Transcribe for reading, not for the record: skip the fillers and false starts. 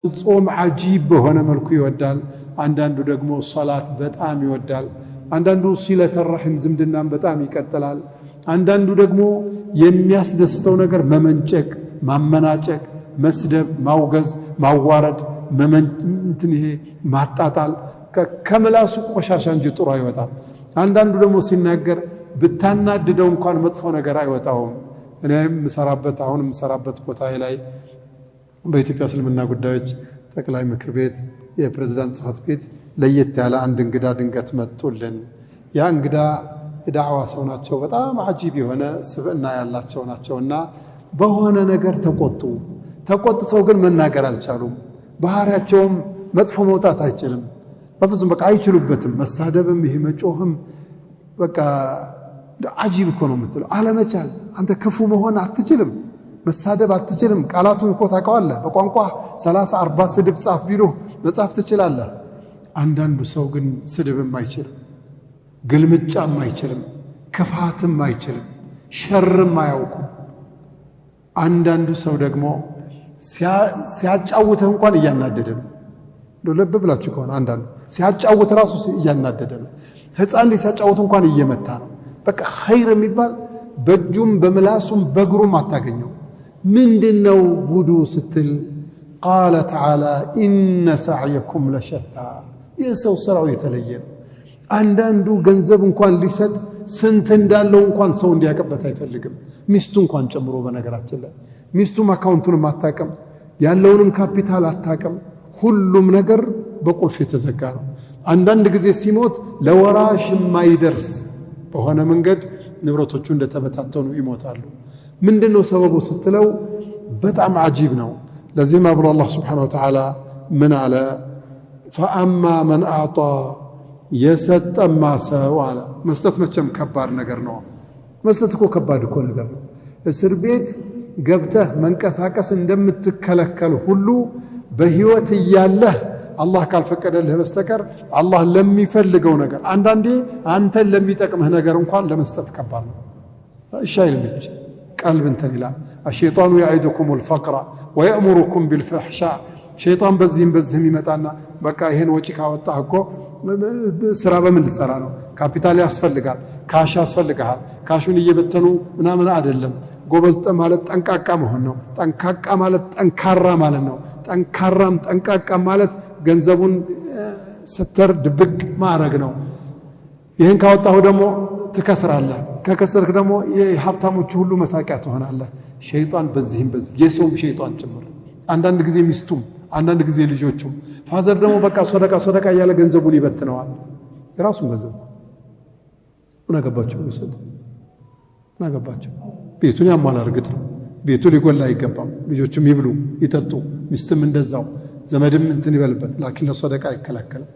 ጾም عجيب በሆነ መልኩ ይወዳል አንዳንዱ ደግሞ ሶላት በጣም ይወዳል አንዳንዱ ሲለተ ረሂም ዝምድናን በጣም ይቀጥላል አንዳንዱ ደግሞ የሚያስደስተው ነገር መመንጨቅ ማመናጨቅ መስደብ ማውገዝ ማዋረድ እንትን ይሄ ማጣጣል ከመላሱ ቆሻሻ እንጂ ጥሩ አይወጣም አንዳንዱ ደግሞ ሲናገር ብታናድደው እንኳን መጥፎ ነገር አይወጣውም እኔ ምሰራበት ቦታ ላይ በኢትዮጵያ እስልምና ጉዳዮች ጠቅላይ ምክር ቤት የፕሬዝዳንት ጽፈት ቤት ለየት ያለ አንድ እንግዳ ድንገት መጥቶልን ያ እንግዳ ዳዕዋ ሰው ናቸው በጣም عجيب የሆነ ስብዕና ያላቸው ናቸውና በሆነ ነገር ተቆጥተው ግን መናገር አልቻሉም ባህሪያቸውም መጥፎ መውጣት አይችልም በፍጹም በቃ አይችሉበትም መሳደብም ይሄ መጮህም በቃ عجيب እኮ ነው የምትለው አለመቻል አንተ ክፉ መሆን አትችልም መሳደብ አትችልም ቃላቱን እኮ ታውቀዋለህ በቋንቋ 30 40 ስድብ ጻፍ ቢሉ መጻፍ ትችላለህ አንዳንዱ ሰው ግን ስድብም አይችልም ግልምጫም አይችልም ክፋትም አይችልም ሸርም አያውቁም አንዳንዱ ሰው ደግሞ ሲያጫውተህ እንኳን እያናደደ ነው ለብ ብላችሁ ከሆነ አንዳንዱ ሲያጫውት ራሱ እያናደደ ነው ህፃን ሲያጫውት እንኳን እየመታ ነው በቃ ኸይር የሚባል በእጁም በምላሱም በእግሩም አታገኘው ምንድነው ጉዱ ስትል قال تعالى ان سعيكم لشتى የሰው ስራው የተለየ ነው አንዳንዱ ገንዘብ እንኳን ሊሰጥ ስንት እንዳለው እንኳን ሰው እንዲያቀበት አይፈልግም ሚስቱ እንኳን ጨምሮ በነገራችን ላይ ሚስቱም አካውንቱን ማታቀም ያለውንም ካፒታል አታቀም ሁሉም ነገር በቁልፍ የተዘጋ ነው አንዳንድ ጊዜ ሲሞት ለወራሽ የማይደርስ በሆነ መንገድ ንብረቶቹ እንደተበታተኑ ይሞታሉ ምንድነው ሰበቡ ስትለው በጣም عجيب ነው ለዚህም አብሮ አላህ Subhanahu Wa Ta'ala ምን አለ فاما من اعطى يسطማ ሰው አለ መስጠት መቼም ከባድ ነገር ነው መስጠት እኮ ከባድ እኮ ነገር ነው እስር ቤት ገብተህ መንቀሳቀስ እንደምትከለከል ሁሉ በህይወት ያለህ አላህ ካልፈቀደልህ በስተቀር አላህ ለሚፈልገው ነገር አንዳንዴ አንተን ለሚጠቅምህ ነገር እንኳን ለመስጠት ከባድ ነው ሻይል ልጅ قلب እንትን ይላል الشيطان يعيدكم الفقر ويأمركم بالفحشاء شيطان በዚህም ይመጣና በቃ ይሄን ወጪ ካወጣህ እኮ ስራ በምን ልትሰራ ነው ካፒታል ያስፈልጋል ካሽ ያስፈልጋል ካሹን እየበተኑ ምናምን አይደለም ጎበዝ ማለት ጠንቃቃ መሆን ነው ጠንቃቃ ማለት ጠንካራ ማለት ነው ጠንካራም ጠንቃቃ ማለት ገንዘቡን ስተር ድብቅ ማድረግ ነው ይሄን ካወጣው ደግሞ ትከስራለህ ከከሰርክ ደግሞ የሀብታሞች ሁሉ መሳቂያ ትሆናለህ ሸይጣን በዚህ የሰውም ሸይጣን ጭምር አንዳንድ ጊዜ ሚስቱም አንዳንድ ጊዜ ልጆቹም ፋዘር ደግሞ በቃ ሰደቃ ያለ ገንዘቡን ይበትነዋል የራሱን ገንዘብ ምናገባቸው ይሰጥ ምናገባቸው ቤቱን ያሟላ እርግጥ ነው ቤቱ ሊጎላ አይገባም ልጆቹም ይብሉ ይጠጡ ሚስትም እንደዛው ዘመድም እንትን ይበልበት ላኪን ለሰደቃ አይከለከልም